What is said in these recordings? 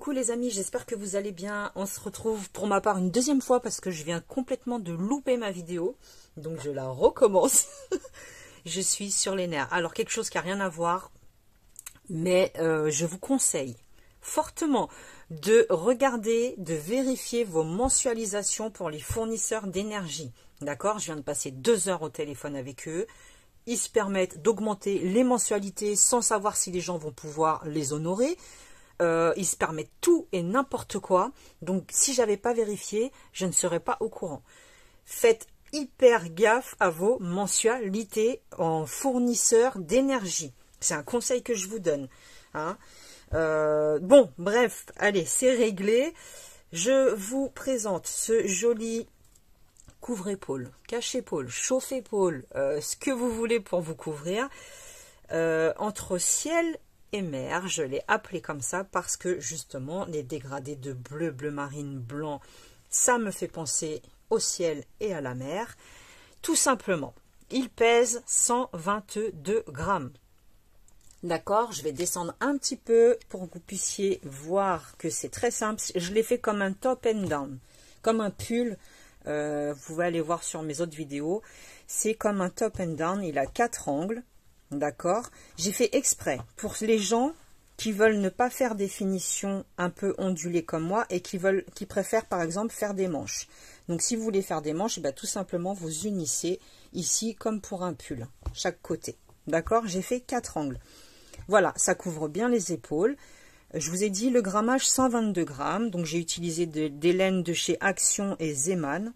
Coucou les amis, j'espère que vous allez bien. On se retrouve pour ma part une deuxième fois parce que je viens complètement de louper ma vidéo. Donc je la recommence. Je suis sur les nerfs. Alors quelque chose qui n'a rien à voir, mais je vous conseille fortement de regarder, de vérifier vos mensualisations pour les fournisseurs d'énergie. D'accord? Je viens de passer 2 heures au téléphone avec eux. Ils se permettent d'augmenter les mensualités sans savoir si les gens vont pouvoir les honorer. Ils se permettent tout et n'importe quoi. Donc, si j'avais pas vérifié, je ne serais pas au courant. Faites hyper gaffe à vos mensualités en fournisseur d'énergie. C'est un conseil que je vous donne. Hein. Bon, bref, allez, c'est réglé. Je vous présente ce joli couvre-épaule, cache-épaule, chauffe-épaule, ce que vous voulez pour vous couvrir, entre ciel et mer. Je l'ai appelé comme ça parce que justement les dégradés de bleu, bleu marine, blanc, ça me fait penser au ciel et à la mer. Tout simplement, il pèse 122 grammes. D'accord, je vais descendre un petit peu pour que vous puissiez voir que c'est très simple. Je l'ai fait comme un top and down, comme un pull. Vous pouvez aller voir sur mes autres vidéos. C'est comme un top and down, il a 4 angles. D'accord, j'ai fait exprès pour les gens qui veulent ne pas faire des finitions un peu ondulées comme moi et qui préfèrent par exemple faire des manches. Donc si vous voulez faire des manches, tout simplement vous unissez ici comme pour un pull, chaque côté. D'accord, j'ai fait 4 angles. Voilà, ça couvre bien les épaules. Je vous ai dit le grammage 122 grammes. Donc j'ai utilisé des laines de chez Action et Zeman.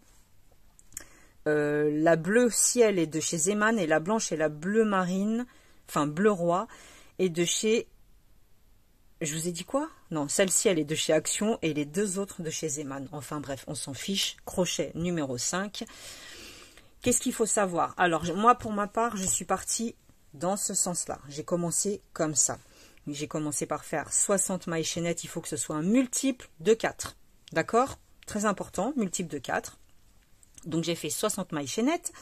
La bleue ciel est de chez Zeman et la blanche et la bleue marine, enfin bleu roi, est de chez... Je vous ai dit quoi? Non, celle-ci elle est de chez Action et les deux autres de chez Zeman. Enfin bref, on s'en fiche. Crochet numéro 5. Qu'est-ce qu'il faut savoir? Alors moi pour ma part, je suis partie dans ce sens-là. J'ai commencé comme ça. J'ai commencé par faire 60 mailles chaînettes. Il faut que ce soit un multiple de 4. D'accord? Très important, multiple de 4. Donc j'ai fait 60 mailles chaînettes,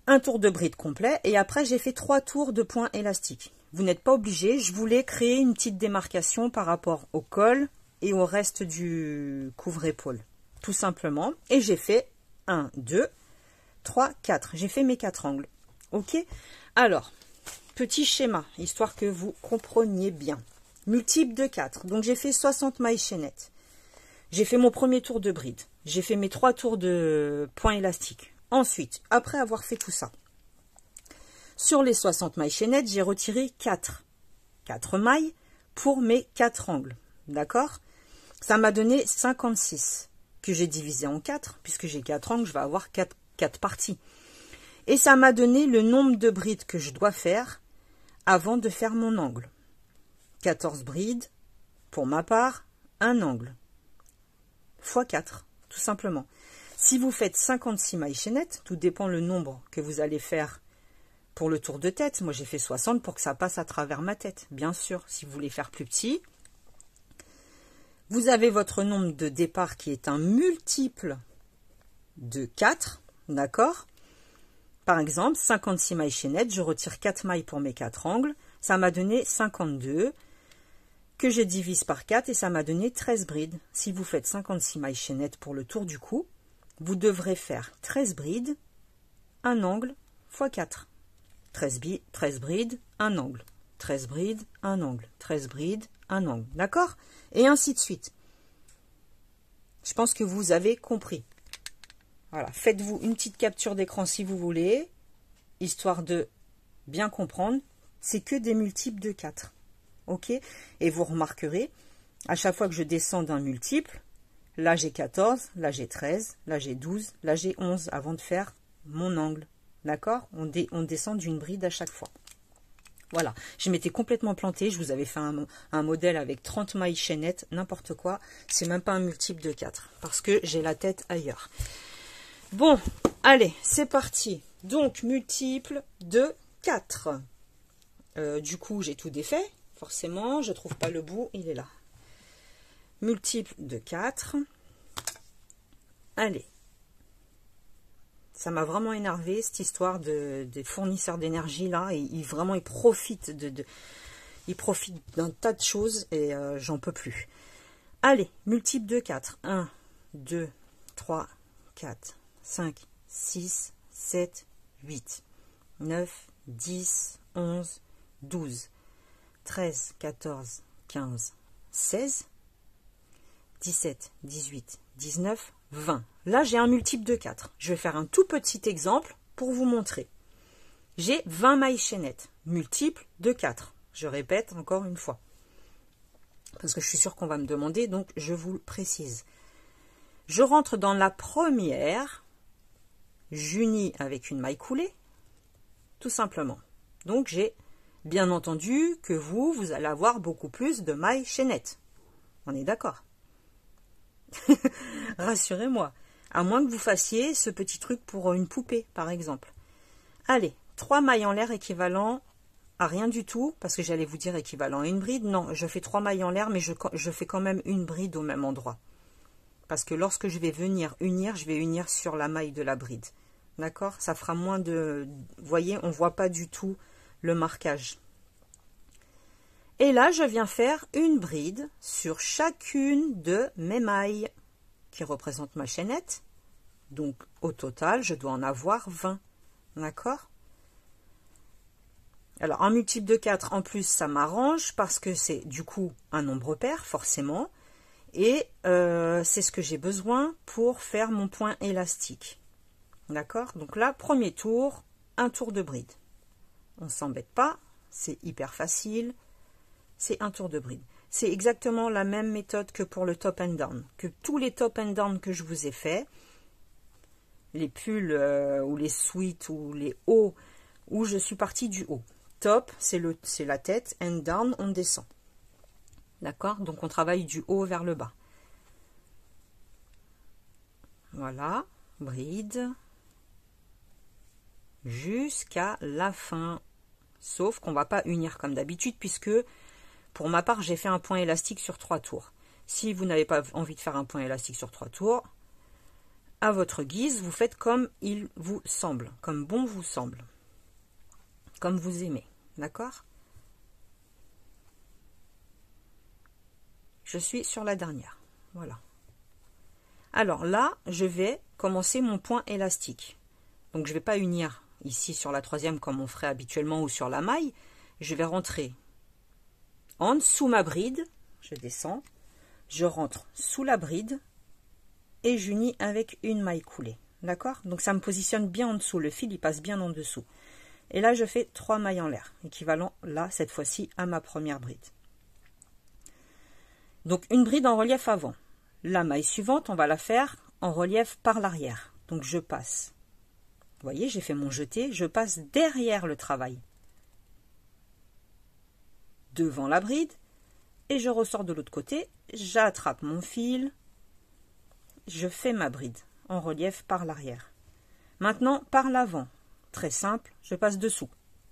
un tour de bride complet et après j'ai fait 3 tours de point élastique. Vous n'êtes pas obligé, je voulais créer une petite démarcation par rapport au col et au reste du couvre-épaule. Tout simplement. Et j'ai fait 1, 2, 3, 4. J'ai fait mes 4 angles. Ok? Alors, petit schéma, histoire que vous compreniez bien. Multiple de 4. Donc j'ai fait 60 mailles chaînettes. J'ai fait mon premier tour de bride. J'ai fait mes 3 tours de point élastique. Ensuite, après avoir fait tout ça, sur les 60 mailles chaînettes, j'ai retiré 4 mailles pour mes 4 angles. D'accord? Ça m'a donné 56 que j'ai divisé en 4. Puisque j'ai 4 angles, je vais avoir 4 parties. Et ça m'a donné le nombre de brides que je dois faire avant de faire mon angle. 14 brides, pour ma part, un angle. Fois 4, tout simplement. Si vous faites 56 mailles chaînettes, tout dépend le nombre que vous allez faire pour le tour de tête. Moi, j'ai fait 60 pour que ça passe à travers ma tête. Bien sûr, si vous voulez faire plus petit, vous avez votre nombre de départ qui est un multiple de 4. D'accord? Par exemple, 56 mailles chaînettes, je retire 4 mailles pour mes 4 angles. Ça m'a donné 52. Que je divise par 4 et ça m'a donné 13 brides. Si vous faites 56 mailles chaînettes pour le tour du cou, vous devrez faire 13 brides, un angle, fois 4. 13 brides, un angle. 13 brides, un angle. 13 brides, un angle. D'accord? Et ainsi de suite. Je pense que vous avez compris. Voilà. Faites-vous une petite capture d'écran si vous voulez, histoire de bien comprendre. C'est que des multiples de 4. Ok, et vous remarquerez, à chaque fois que je descends d'un multiple, là j'ai 14, là j'ai 13, là j'ai 12, là j'ai 11, avant de faire mon angle. D'accord? On descend d'une bride à chaque fois. Voilà, je m'étais complètement plantée, je vous avais fait un modèle avec 30 mailles chaînettes, n'importe quoi, c'est même pas un multiple de 4, parce que j'ai la tête ailleurs. Bon, allez, c'est parti. Donc, multiple de 4. Du coup, j'ai tout défait. Forcément, je ne trouve pas le bout, il est là. Multiple de 4. Allez. Ça m'a vraiment énervé cette histoire des fournisseurs d'énergie là. Vraiment, ils profitent il profite d'un tas de choses et j'en peux plus. Allez, multiple de 4. 1, 2, 3, 4, 5, 6, 7, 8, 9, 10, 11, 12, 13, 14, 15, 16, 17, 18, 19, 20. Là, j'ai un multiple de 4. Je vais faire un tout petit exemple pour vous montrer. J'ai 20 mailles chaînettes, multiple de 4. Je répète encore une fois. Parce que je suis sûre qu'on va me demander, donc je vous le précise. Je rentre dans la première, j'unis avec une maille coulée, tout simplement. Donc j'ai bien entendu que vous allez avoir beaucoup plus de mailles chaînettes. On est d'accord? Rassurez-moi. À moins que vous fassiez ce petit truc pour une poupée, par exemple. Allez, 3 mailles en l'air équivalent à rien du tout, parce que j'allais vous dire équivalent à une bride. Non, je fais 3 mailles en l'air, mais je fais quand même une bride au même endroit. Parce que lorsque je vais venir unir, je vais unir sur la maille de la bride. D'accord? Ça fera moins de... Vous voyez, on ne voit pas du tout le marquage. Et là, je viens faire une bride sur chacune de mes mailles qui représentent ma chaînette. Donc, au total, je dois en avoir 20. D'accord? Alors, un multiple de 4, en plus, ça m'arrange parce que c'est du coup un nombre pair, forcément. Et c'est ce que j'ai besoin pour faire mon point élastique. D'accord? Donc là, premier tour, un tour de bride. On ne s'embête pas, c'est hyper facile. C'est un tour de bride. C'est exactement la même méthode que pour le top and down. Que tous les top and down que je vous ai fait, les pulls ou les sweats ou les hauts, où je suis partie du haut. Top, c'est la tête, and down, on descend. D'accord? Donc on travaille du haut vers le bas. Voilà, bride, jusqu'à la fin. Sauf qu'on ne va pas unir comme d'habitude, puisque pour ma part, j'ai fait un point élastique sur 3 tours. Si vous n'avez pas envie de faire un point élastique sur 3 tours, à votre guise, vous faites comme il vous semble, comme bon vous semble, comme vous aimez. D'accord? Je suis sur la dernière. Voilà. Alors là, je vais commencer mon point élastique. Donc je ne vais pas unir ici sur la troisième comme on ferait habituellement ou sur la maille. Je vais rentrer en dessous ma bride, je descends, je rentre sous la bride et j'unis avec une maille coulée. D'accord? Donc ça me positionne bien en dessous, le fil il passe bien en dessous. Et là je fais 3 mailles en l'air, équivalent là cette fois-ci à ma première bride. Donc une bride en relief avant. La maille suivante, on va la faire en relief par l'arrière. Donc je passe. Vous voyez, j'ai fait mon jeté, je passe derrière le travail. Devant la bride et je ressors de l'autre côté, j'attrape mon fil, je fais ma bride en relief par l'arrière. Maintenant par l'avant, très simple, je passe dessous.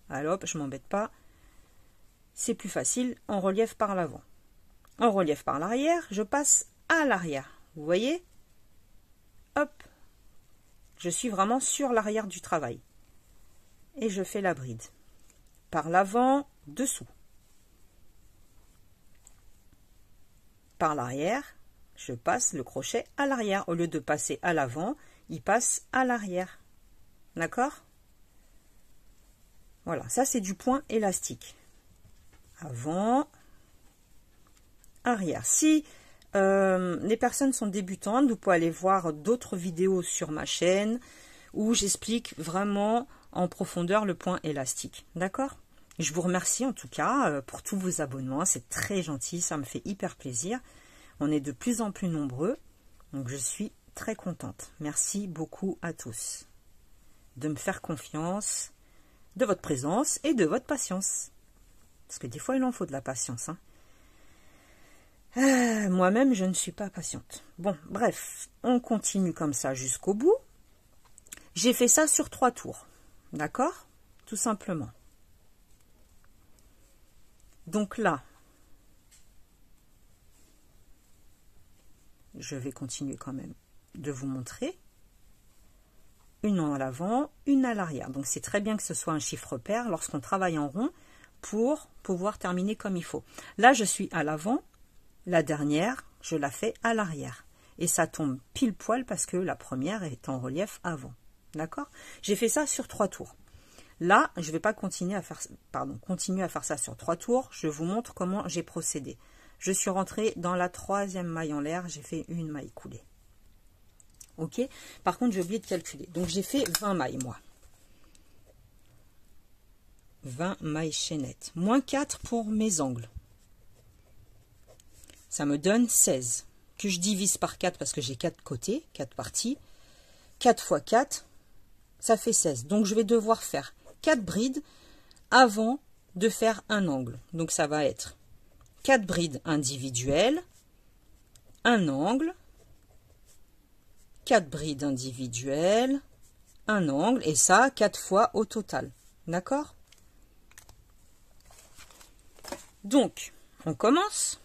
Alors hop, je m'embête pas, c'est plus facile en relief par l'avant. En relief par l'arrière, je passe à l'arrière. Vous voyez? Hop, je suis vraiment sur l'arrière du travail et je fais la bride par l'avant, dessous. Par l'arrière, je passe le crochet à l'arrière. Au lieu de passer à l'avant, il passe à l'arrière. D'accord? Voilà, ça c'est du point élastique. Avant, arrière. Si les personnes sont débutantes, vous pouvez aller voir d'autres vidéos sur ma chaîne où j'explique vraiment en profondeur le point élastique. D'accord? Je vous remercie en tout cas pour tous vos abonnements, c'est très gentil, ça me fait hyper plaisir. On est de plus en plus nombreux, donc je suis très contente. Merci beaucoup à tous de me faire confiance, de votre présence et de votre patience. Parce que des fois, il en faut de la patience. Hein. Moi-même, je ne suis pas patiente. Bon, bref, on continue comme ça jusqu'au bout. J'ai fait ça sur 3 tours, d'accord? Tout simplement. Donc là, je vais continuer quand même de vous montrer. Une à l'avant, une à l'arrière. Donc c'est très bien que ce soit un chiffre pair. Lorsqu'on travaille en rond, pour pouvoir terminer comme il faut. Là, je suis à l'avant, la dernière, je la fais à l'arrière. Et ça tombe pile poil parce que la première est en relief avant. D'accord? J'ai fait ça sur 3 tours. Là, je ne vais pas continuer à faire ça sur 3 tours. Je vous montre comment j'ai procédé. Je suis rentrée dans la 3e maille en l'air, j'ai fait une maille coulée. Ok? Par contre, j'ai oublié de calculer. Donc, j'ai fait 20 mailles, moi. 20 mailles chaînettes. Moins 4 pour mes angles. Ça me donne 16. Que je divise par 4 parce que j'ai 4 côtés, 4 parties. 4 fois 4, ça fait 16. Donc, je vais devoir faire 4 brides avant de faire un angle. Donc, ça va être 4 brides individuelles, un angle, 4 brides individuelles, un angle, et ça 4 fois au total. D'accord? Donc, on commence.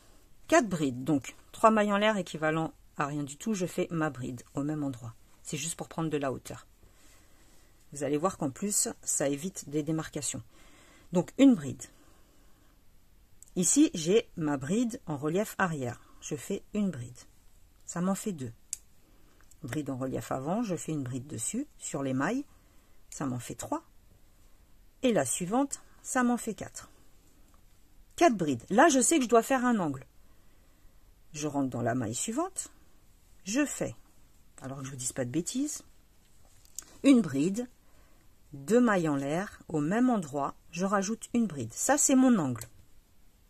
4 brides, donc 3 mailles en l'air équivalent à rien du tout, je fais ma bride au même endroit. C'est juste pour prendre de la hauteur. Vous allez voir qu'en plus, ça évite des démarcations. Donc, une bride. Ici, j'ai ma bride en relief arrière. Je fais une bride. Ça m'en fait 2. Bride en relief avant, je fais une bride dessus, sur les mailles. Ça m'en fait 3. Et la suivante, ça m'en fait 4. 4 brides. Là, je sais que je dois faire un angle. Je rentre dans la maille suivante. Je fais, alors que je ne vous dise pas de bêtises, une bride, 2 mailles en l'air, au même endroit, je rajoute une bride. Ça, c'est mon angle.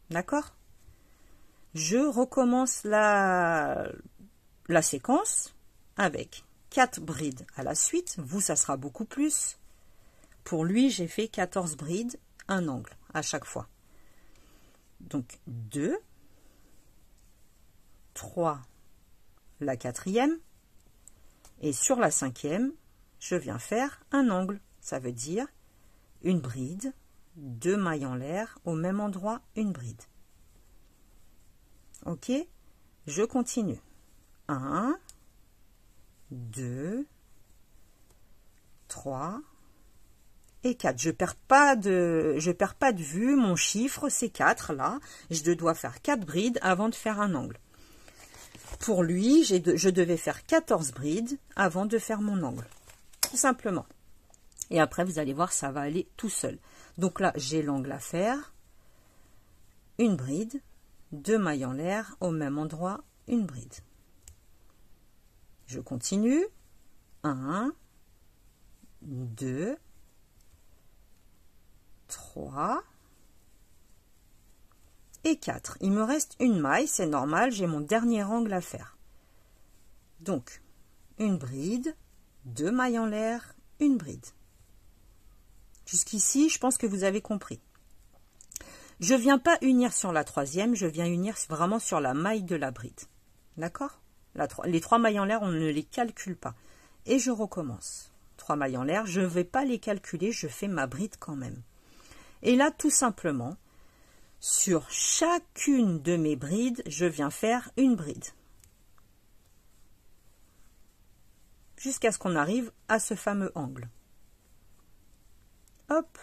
D'accord? Je recommence la séquence avec 4 brides à la suite. Vous, ça sera beaucoup plus. Pour lui, j'ai fait 14 brides, un angle à chaque fois. Donc, 2, 3, la 4e, et sur la 5e, je viens faire un angle. Ça veut dire une bride, 2 mailles en l'air, au même endroit, une bride. Ok? Je continue. 1, 2, 3 et 4. Je perds pas de vue, mon chiffre, c'est 4 là. Je dois faire 4 brides avant de faire un angle. Pour lui, je devais faire 14 brides avant de faire mon angle. Tout simplement. Et après, vous allez voir, ça va aller tout seul. Donc là, j'ai l'angle à faire. Une bride, 2 mailles en l'air, au même endroit, une bride. Je continue. 1, 2, 3 et 4. Il me reste une maille, c'est normal, j'ai mon dernier angle à faire. Donc, une bride, 2 mailles en l'air, une bride. Jusqu'ici, je pense que vous avez compris. Je ne viens pas unir sur la 3e, je viens unir vraiment sur la maille de la bride. D'accord? Les 3 mailles en l'air, on ne les calcule pas. Et je recommence. 3 mailles en l'air, je ne vais pas les calculer, je fais ma bride quand même. Et là, tout simplement, sur chacune de mes brides, je viens faire une bride. Jusqu'à ce qu'on arrive à ce fameux angle. Hop!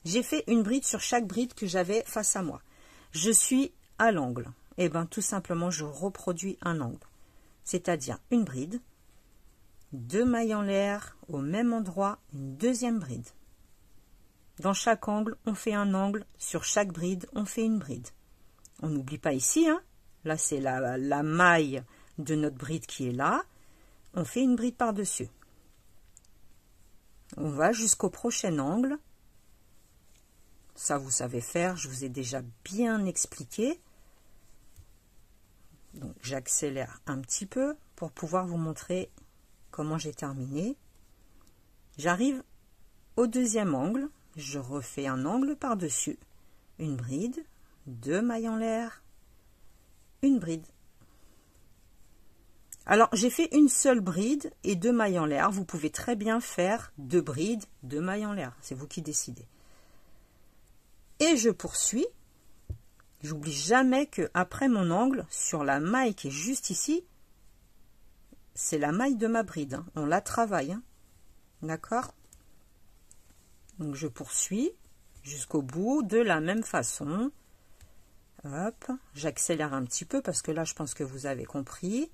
J'ai fait une bride sur chaque bride que j'avais face à moi. Je suis à l'angle. Et bien, tout simplement, je reproduis un angle. C'est-à-dire une bride, 2 mailles en l'air, au même endroit, une deuxième bride. Dans chaque angle, on fait un angle. Sur chaque bride, on fait une bride. On n'oublie pas ici, hein. Là, c'est la maille de notre bride qui est là. On fait une bride par-dessus. On va jusqu'au prochain angle. Ça, vous savez faire, je vous ai déjà bien expliqué. Donc, j'accélère un petit peu pour pouvoir vous montrer comment j'ai terminé. J'arrive au deuxième angle. Je refais un angle par-dessus. Une bride, 2 mailles en l'air, une bride. Alors, j'ai fait une seule bride et 2 mailles en l'air. Vous pouvez très bien faire 2 brides, 2 mailles en l'air. C'est vous qui décidez. Et je poursuis. J'oublie jamais que après mon angle, sur la maille qui est juste ici, c'est la maille de ma bride. Hein. On la travaille. Hein. D'accord? Donc je poursuis. jusqu'au bout de la même façon. Hop, j'accélère un petit peu parce que là, je pense que vous avez compris.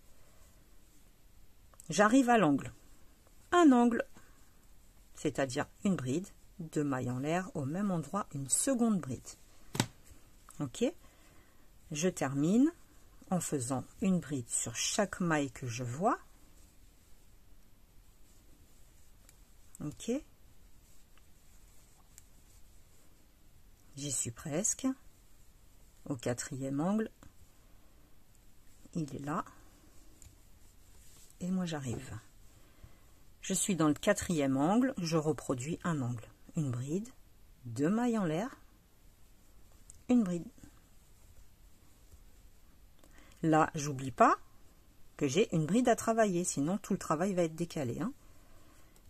J'arrive à l'angle. Un angle, c'est-à-dire une bride, 2 mailles en l'air, au même endroit, une seconde bride. Ok, je termine en faisant une bride sur chaque maille que je vois. Ok, j'y suis presque. Au 4e angle, il est là. Et moi j'arrive. Je suis dans le 4e angle, je reproduis un angle. Une bride, 2 mailles en l'air, une bride. Là, j'oublie pas que j'ai une bride à travailler, sinon tout le travail va être décalé. Hein.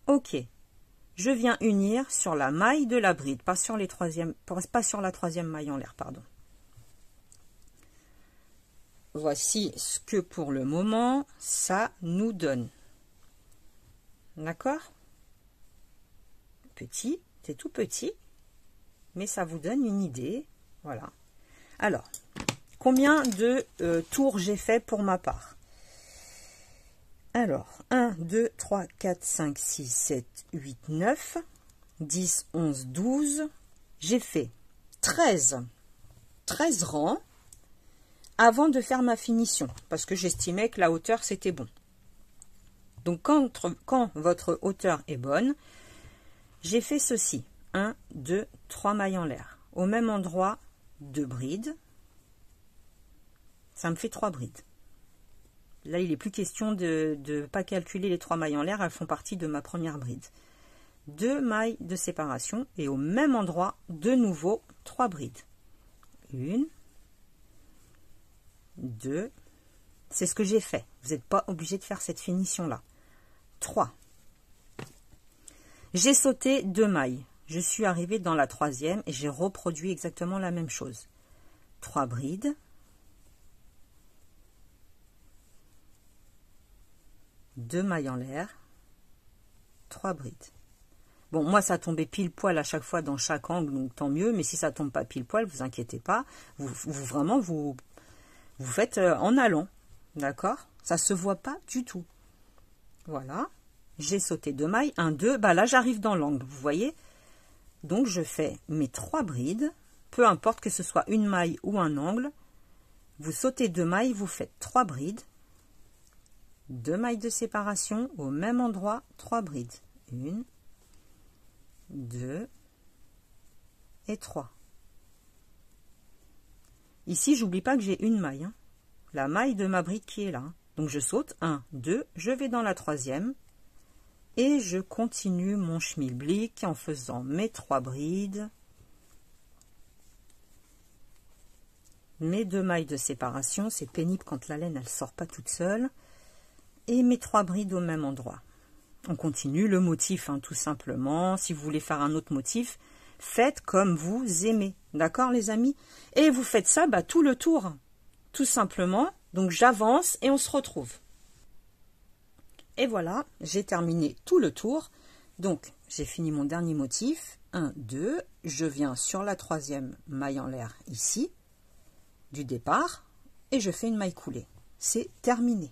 Ok, je viens unir sur la maille de la bride, pas sur la 3e maille en l'air, pardon. Voici ce que pour le moment, ça nous donne. D'accord? Petit, c'est tout petit, mais ça vous donne une idée. Voilà. Alors, combien de tours j'ai fait pour ma part? Alors, 1, 2, 3, 4, 5, 6, 7, 8, 9, 10, 11, 12. J'ai fait 13 rangs avant de faire ma finition, parce que j'estimais que la hauteur, c'était bon. Donc, quand votre hauteur est bonne, j'ai fait ceci. 1, 2, 3 mailles en l'air. Au même endroit, 2 brides. Ça me fait 3 brides. Là, il n'est plus question de ne pas calculer les 3 mailles en l'air. Elles font partie de ma première bride. 2 mailles de séparation. Et au même endroit, de nouveau, 3 brides. 1, 2, c'est ce que j'ai fait. Vous n'êtes pas obligé de faire cette finition-là. 3. J'ai sauté 2 mailles. Je suis arrivée dans la 3e et j'ai reproduit exactement la même chose. 3 brides. 2 mailles en l'air. 3 brides. Bon, moi, ça tombait pile poil à chaque fois dans chaque angle, donc tant mieux. Mais si ça tombe pas pile poil, vous inquiétez pas. Vous faites en allant. D'accord? Ça se voit pas du tout. Voilà. J'ai sauté 2 mailles. 1, 2. Bah là, j'arrive dans l'angle. Vous voyez? Donc, je fais mes 3 brides. Peu importe que ce soit une maille ou un angle. Vous sautez 2 mailles. Vous faites 3 brides. 2 mailles de séparation. Au même endroit, 3 brides. 1, 2 et 3. Ici, j'oublie pas que j'ai une maille. Hein. La maille de ma bride qui est là. Donc, je saute 1, 2, je vais dans la 3e et je continue mon schmilblick en faisant mes 3 brides, mes 2 mailles de séparation. C'est pénible quand la laine, elle sort pas toute seule. Et mes 3 brides au même endroit. On continue le motif, hein, tout simplement. Si vous voulez faire un autre motif, faites comme vous aimez. D'accord, les amis? Et vous faites ça tout le tour. Tout simplement. Donc, j'avance et on se retrouve. Et voilà, j'ai terminé tout le tour. Donc, j'ai fini mon dernier motif. 1, 2. Je viens sur la 3e maille en l'air ici, du départ. Et je fais une maille coulée. C'est terminé.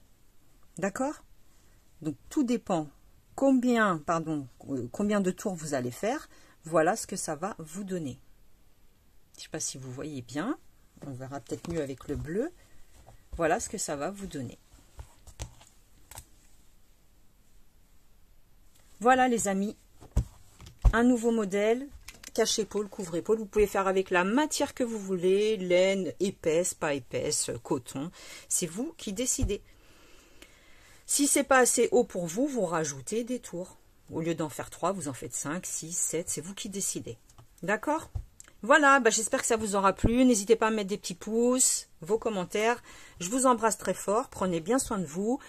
D'accord? Donc, tout dépend combien de tours vous allez faire. Voilà ce que ça va vous donner. Je ne sais pas si vous voyez bien. On verra peut-être mieux avec le bleu. Voilà ce que ça va vous donner. Voilà les amis. Un nouveau modèle. Cache-épaule, couvre-épaule. Vous pouvez faire avec la matière que vous voulez. Laine, épaisse, pas épaisse, coton. C'est vous qui décidez. Si c'est pas assez haut pour vous, vous rajoutez des tours. Au lieu d'en faire 3, vous en faites 5, 6, 7. C'est vous qui décidez. D'accord? Voilà, j'espère que ça vous aura plu. N'hésitez pas à mettre des petits pouces, vos commentaires. Je vous embrasse très fort. Prenez bien soin de vous.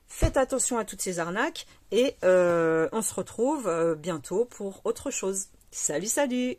Faites attention à toutes ces arnaques. Et on se retrouve bientôt pour autre chose. Salut, salut!